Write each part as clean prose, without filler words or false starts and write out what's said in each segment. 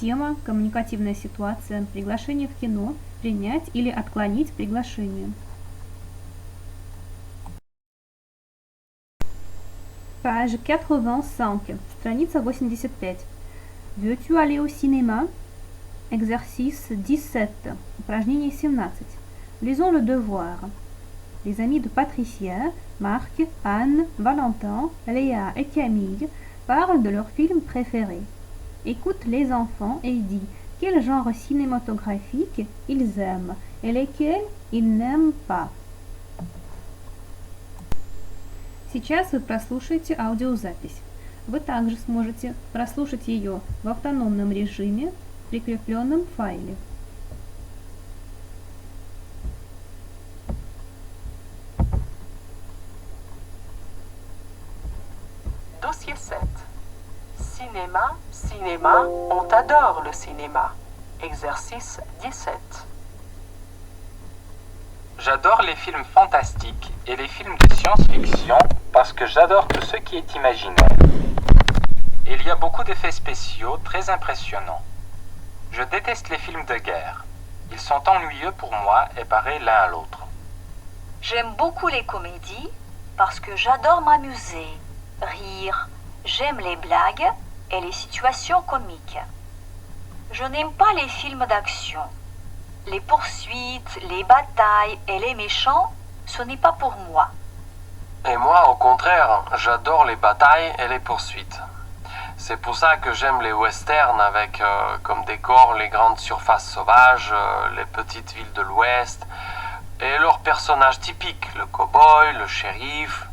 Тема, коммуникативная ситуация, приглашение в кино, принять или отклонить приглашение. Page 85, страница 85. Veux-tu aller au cinéma? Exercice 17, упражнение 17. Lisons le devoir. Les amis de Patricia, Marc, Anne, Valentin, Léa et Camille parlent de leur film préféré. Écoute les enfants et dis quel genre cinématographique ils aiment et lesquels ils n'aiment pas. Сейчас вы прослушаете аудиозапись. Вы также сможете прослушать ее в автономном режиме в прикрепленном файле. Dossier 7. Cinéma, cinéma, on t'adore le cinéma. Exercice 17. J'adore les films fantastiques et les films de science-fiction parce que j'adore tout ce qui est imaginaire. Il y a beaucoup d'effets spéciaux très impressionnants. Je déteste les films de guerre. Ils sont ennuyeux pour moi et pareils l'un à l'autre. J'aime beaucoup les comédies parce que j'adore m'amuser, rire. J'aime les blagues et les situations comiques. Je n'aime pas les films d'action. Les poursuites, les batailles et les méchants, ce n'est pas pour moi. Et moi, au contraire, j'adore les batailles et les poursuites. C'est pour ça que j'aime les westerns avec comme décor les grandes surfaces sauvages, les petites villes de l'Ouest et leurs personnages typiques, le cow-boy, le shérif.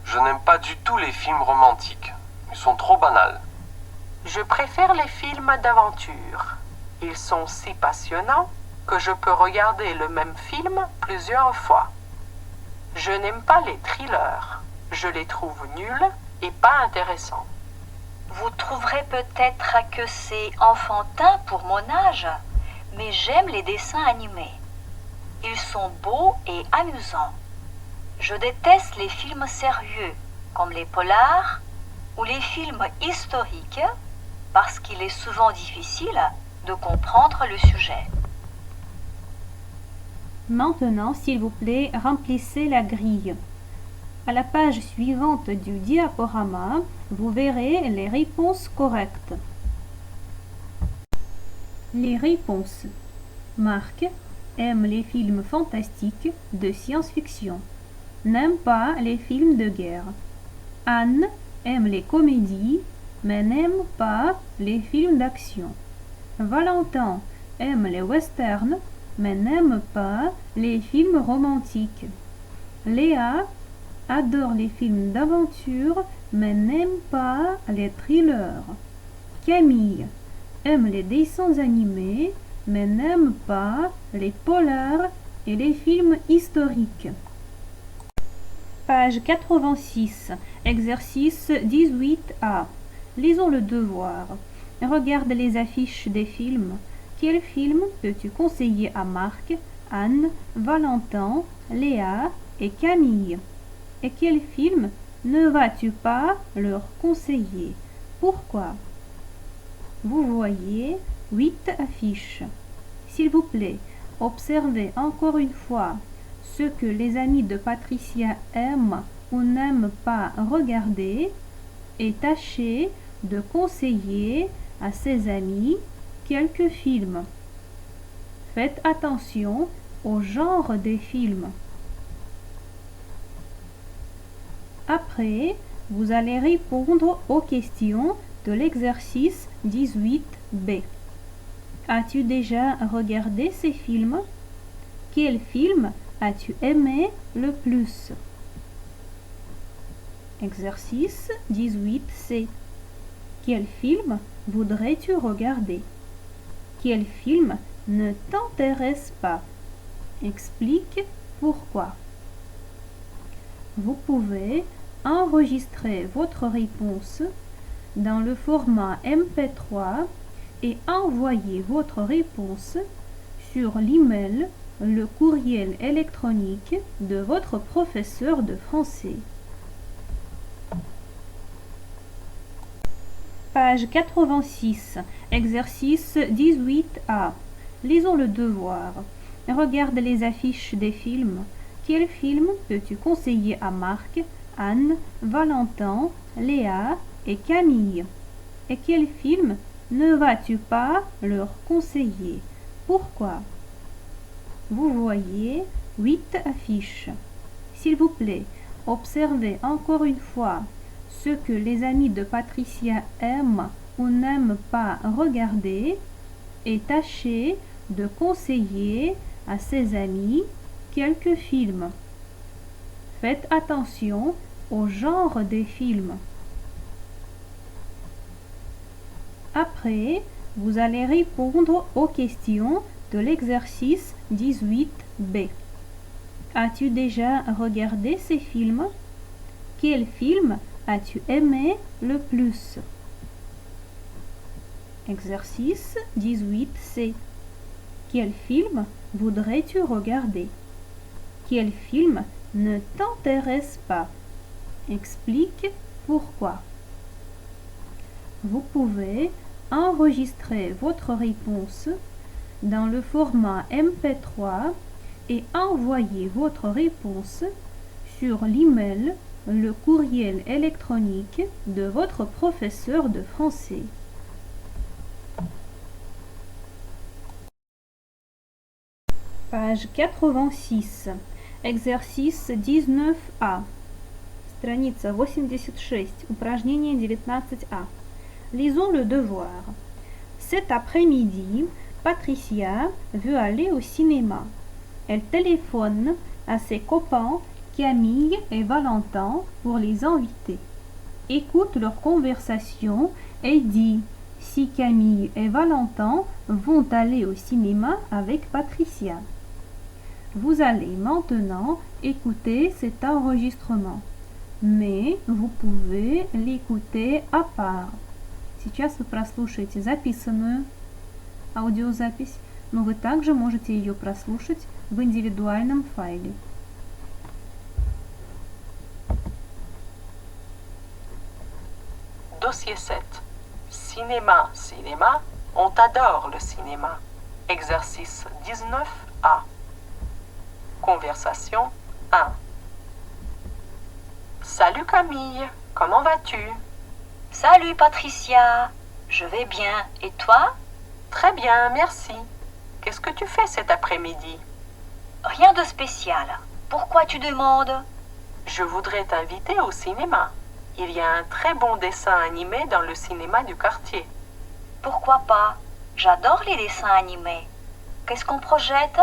Je n'aime pas du tout les films romantiques. Ils sont trop banals. Je préfère les films d'aventure. Ils sont si passionnants que je peux regarder le même film plusieurs fois. Je n'aime pas les thrillers. Je les trouve nuls et pas intéressants. Vous trouverez peut-être que c'est enfantin pour mon âge, mais j'aime les dessins animés. Ils sont beaux et amusants. Je déteste les films sérieux, comme les polars ou les films historiques, parce qu'il est souvent difficile de comprendre le sujet. Maintenant, s'il vous plaît, remplissez la grille. À la page suivante du diaporama, vous verrez les réponses correctes. Les réponses. Marc aime les films fantastiques de science-fiction. N'aime pas les films de guerre. Anne aime les comédies, mais n'aime pas les films d'action. Valentin aime les westerns, mais n'aime pas les films romantiques. Léa adore les films d'aventure, mais n'aime pas les thrillers. Camille aime les dessins animés, mais n'aime pas les polars et les films historiques. Page 86, exercice 18A. Lisons le devoir. Regarde les affiches des films. Quel film peux-tu conseiller à Marc, Anne, Valentin, Léa et Camille? Et quel film ne vas-tu pas leur conseiller? Pourquoi? Vous voyez 8 affiches. S'il vous plaît, observez encore une fois ce que les amis de Patricia aiment ou n'aiment pas regarder et tâchez de conseiller à ses amis quelques films. Faites attention au genre des films. Après, vous allez répondre aux questions de l'exercice 18B. As-tu déjà regardé ces films? Quel film as-tu aimé le plus? Exercice 18C. Quel film voudrais-tu regarder? Quel film ne t'intéresse pas? Explique pourquoi. Vous pouvez enregistrer votre réponse dans le format MP3 et envoyer votre réponse sur l'email, le courriel électronique de votre professeur de français. Page 86, exercice 18A. Lisons le devoir. Regarde les affiches des films. Quel film peux-tu conseiller à Marc, Anne, Valentin, Léa et Camille? Et quel film ne vas-tu pas leur conseiller? Pourquoi? Vous voyez 8 affiches. S'il vous plaît, observez encore une fois ce que les amis de Patricia aiment ou n'aiment pas regarder et tâchez de conseiller à ses amis quelques films. Faites attention au genre des films. Après, vous allez répondre aux questions de l'exercice 18B. As-tu déjà regardé ces films? Quel film as-tu aimé le plus? Exercice 18C. Quel film voudrais-tu regarder? Quel film ne t'intéresse pas? Explique pourquoi. Vous pouvez enregistrer votre réponse dans le format MP3 et envoyer votre réponse sur l'email, le courriel électronique de votre professeur de français. Page 86. Exercice 19А. Страница 86. Упражнение 19А. Lisons le devoir. Cet après-midi, Patricia veut aller au cinéma. Elle téléphone à ses copains Camille et Valentin pour les inviter. Écoute leur conversation et dis si Camille et Valentin vont aller au cinéma avec Patricia. Vous allez maintenant écouter cet enregistrement, mais vous pouvez l'écouter à part. Сейчас вы прослушаете записанную аудиозапись, но вы также можете ее прослушать в индивидуальном файле. Dossier 7. Cinéma, cinéma, on t'adore le cinéma. Exercice 19A. Conversation 1. Salut Camille, comment vas-tu? Salut Patricia, je vais bien. Et toi? Très bien, merci. Qu'est-ce que tu fais cet après-midi? Rien de spécial. Pourquoi tu demandes? Je voudrais t'inviter au cinéma. Il y a un très bon dessin animé dans le cinéma du quartier. Pourquoi pas? J'adore les dessins animés. Qu'est-ce qu'on projette?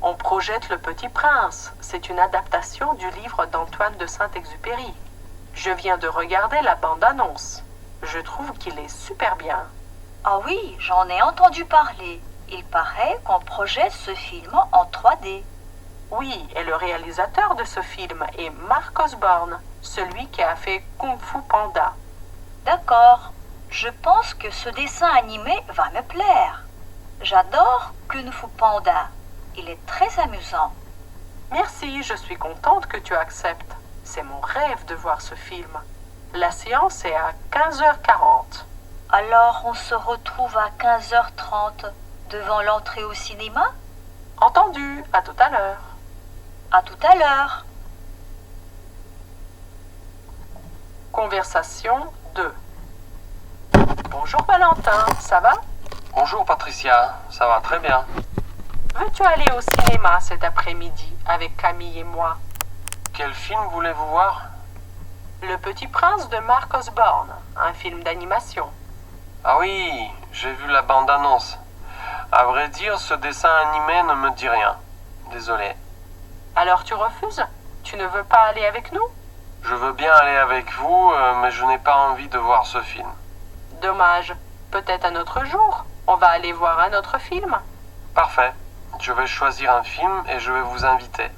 On projette Le Petit Prince. C'est une adaptation du livre d'Antoine de Saint-Exupéry. Je viens de regarder la bande-annonce. Je trouve qu'il est super bien. Ah oui, j'en ai entendu parler. Il paraît qu'on projette ce film en 3D. Oui, et le réalisateur de ce film est Mark Osborne, celui qui a fait Kung Fu Panda. D'accord. Je pense que ce dessin animé va me plaire. J'adore Kung Fu Panda. Il est très amusant. Merci, je suis contente que tu acceptes. C'est mon rêve de voir ce film. La séance est à 15h40. Alors on se retrouve à 15h30 devant l'entrée au cinéma? Entendu, à tout à l'heure. À tout à l'heure. Conversation 2. Bonjour Valentin, ça va? Bonjour Patricia, ça va très bien. Veux-tu aller au cinéma cet après-midi avec Camille et moi? Quel film voulez-vous voir? Le Petit Prince de Mark Osborne, un film d'animation. Ah oui, j'ai vu la bande-annonce. À vrai dire, ce dessin animé ne me dit rien. Désolé. Alors tu refuses? Tu ne veux pas aller avec nous? Je veux bien aller avec vous, mais je n'ai pas envie de voir ce film. Dommage. Peut-être un autre jour. On va aller voir un autre film. Parfait. Je vais choisir un film et je vais vous inviter.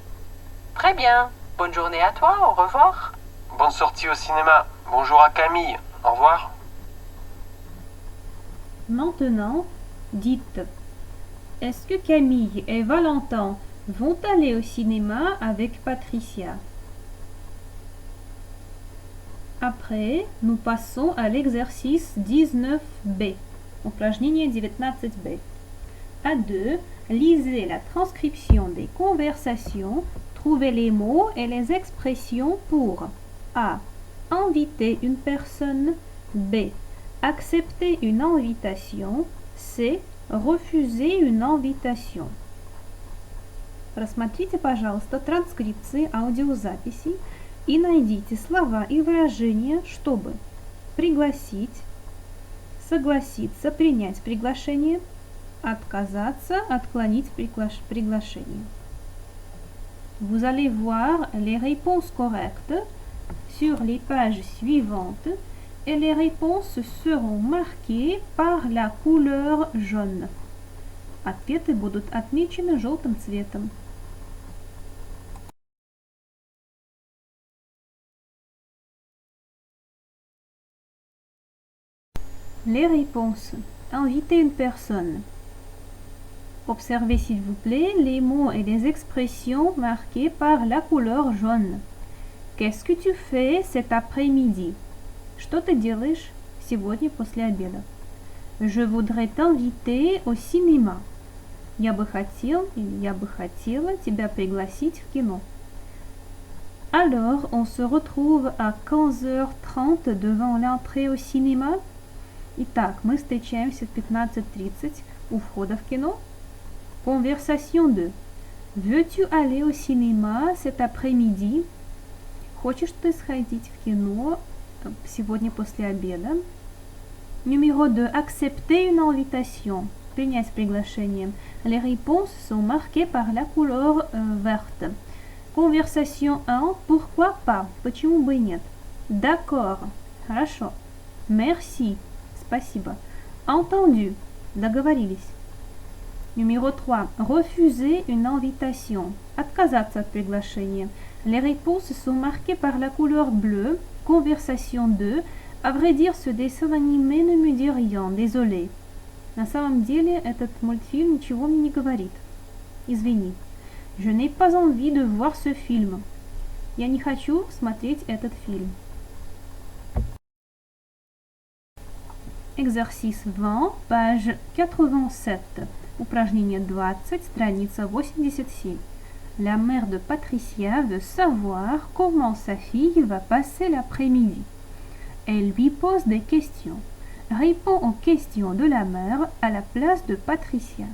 Très bien. Bonne journée à toi. Au revoir. Bonne sortie au cinéma. Bonjour à Camille. Au revoir. Maintenant, dites, est-ce que Camille et Valentin vont aller au cinéma avec Patricia? Après, nous passons à l'exercice 19b. Упражнение 19b. À 2, lisez la transcription des conversations, trouvez les mots et les expressions pour A. Inviter une personne. B. Accepter une invitation. C. Refuser une invitation. Просмотрите, пожалуйста, транскрипции аудиозаписей и найдите слова и выражения, чтобы пригласить, согласиться, принять приглашение, отказаться, отклонить приглашение. Vous allez voir les réponses correctes sur les pages suivantes et les réponses seront marquées par la couleur jaune. Ответы будут отмечены желтым цветом. Les réponses. Inviter une personne. Observez s'il vous plaît les mots et les expressions marqués par la couleur jaune. Qu'est-ce que tu fais cet après-midi? Что ты делаешь сегодня после обеда? Je voudrais t'inviter au cinéma. Я бы хотел или я бы хотела тебя пригласить в кино. Alors, on se retrouve à 15h30 devant l'entrée au cinéma. Итак, мы встречаемся в 15:30 у входа в кино. Conversation 2. Veux-tu aller au cinéma cet après-midi? Хочешь ты сходить в кино сегодня после обеда? Numéro 2. Accepter une invitation. Принять приглашение. Les réponses sont marquées par la couleur verte. Conversation 1. Pourquoi pas? Почему бы и нет? D'accord. Хорошо. Merci. Спасибо. Entendu. Договорились. Numéro 3. Refuser une invitation. Отказаться от приглашения. Les réponses sont marquées par la couleur bleue. Conversation 2. À vrai dire, ce dessin animé ne me dit rien. Désolé. На самом деле, этот мультфильм ничего мне не говорит. Извини. Je n'ai pas envie de voir ce film. Я не хочу смотреть этот фильм. Exercice 20, page 87. Упражнение 20, страница 87. La mère de Patricia veut savoir comment sa fille va passer l'après-midi. Elle lui pose des questions. Réponds aux questions de la mère à la place de Patricia.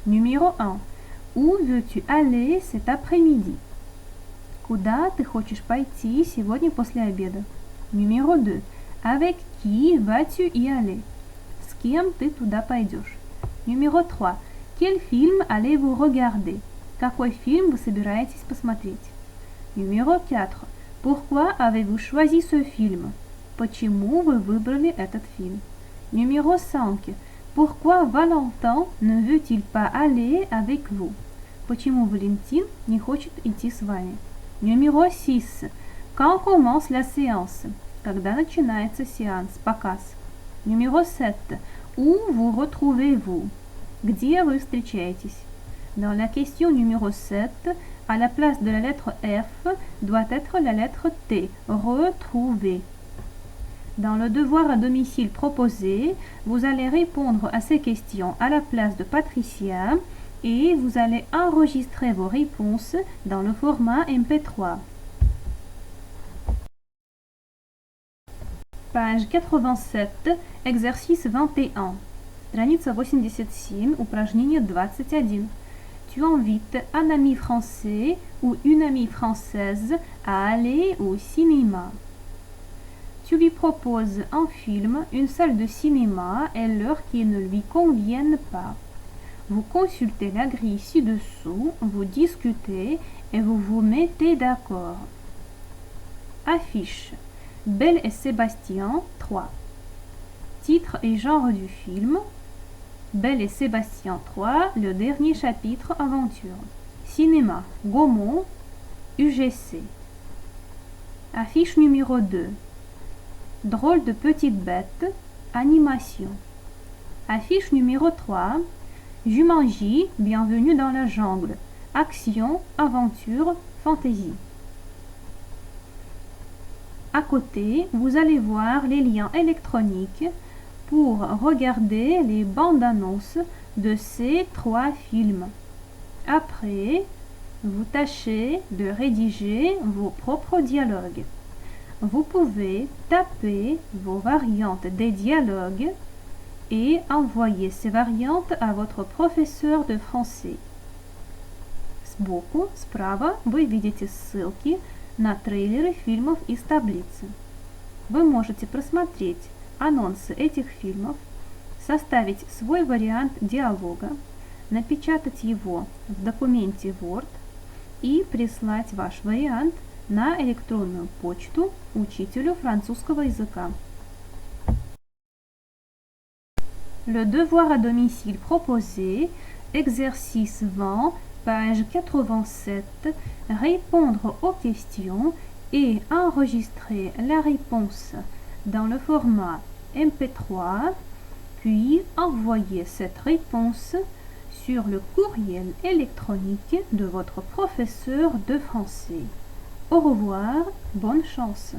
Numéro 1. Où veux-tu aller cet après-midi? Куда ты хочешь пойти сегодня после обеда? Numéro 2. Avec qui vas-tu y aller? С кем ты туда пойдешь? Numéro 3. Quel film allez-vous regarder? Какой фильм вы собираетесь посмотреть? Numéro 4. Pourquoi avez-vous choisi ce film? Почему вы выбрали этот фильм? Numéro 5. Pourquoi Valentin ne veut-il pas aller avec vous? Почему Валентин не хочет идти с вами? Numéro 6. Quand commence la séance? Когда начинается сеанс, показ? Numéro 7. Où vous retrouvez-vous? Где вы встречаетесь? Dans la question numéro 7, à la place de la lettre F doit être la lettre T. Retrouver. Dans le devoir à domicile proposé, vous allez répondre à ces questions à la place de Patricia et vous allez enregistrer vos réponses dans le format MP3. Page 87, exercice 21. Страница 87, упражнение 21. Tu invites un ami français ou une amie française à aller au cinéma. Tu lui proposes un film, une salle de cinéma et l'heure qui ne lui conviennent pas. Vous consultez la grille ci-dessous, vous discutez et vous vous mettez d'accord. Affiche. Belle et Sébastien 3. Titre et genre du film. Belle et Sébastien 3, le dernier chapitre aventure. Cinéma. Gaumont, UGC. Affiche numéro 2. Drôle de petite bête, animation. Affiche numéro 3. Jumanji, bienvenue dans la jungle. Action, aventure, fantaisie. À côté, vous allez voir les liens électroniques pour regarder les bandes annonces de ces 3 films. Après, vous tâchez de rédiger vos propres dialogues. Vous pouvez taper vos variantes des dialogues et envoyer ces variantes à votre professeur de français. Сбоку, справа, вы видите ссылки на трейлеры фильмов из таблицы. Вы можете просмотреть анонсы этих фильмов, составить свой вариант диалога, напечатать его в документе Word и прислать ваш вариант на электронную почту учителю французского языка. Le devoir à domicile proposé, exercice 20, page 87, répondre aux questions et enregistrer la réponse dans le format MP3, puis envoyer cette réponse sur le courriel électronique de votre professeur de français. Au revoir, bonne chance.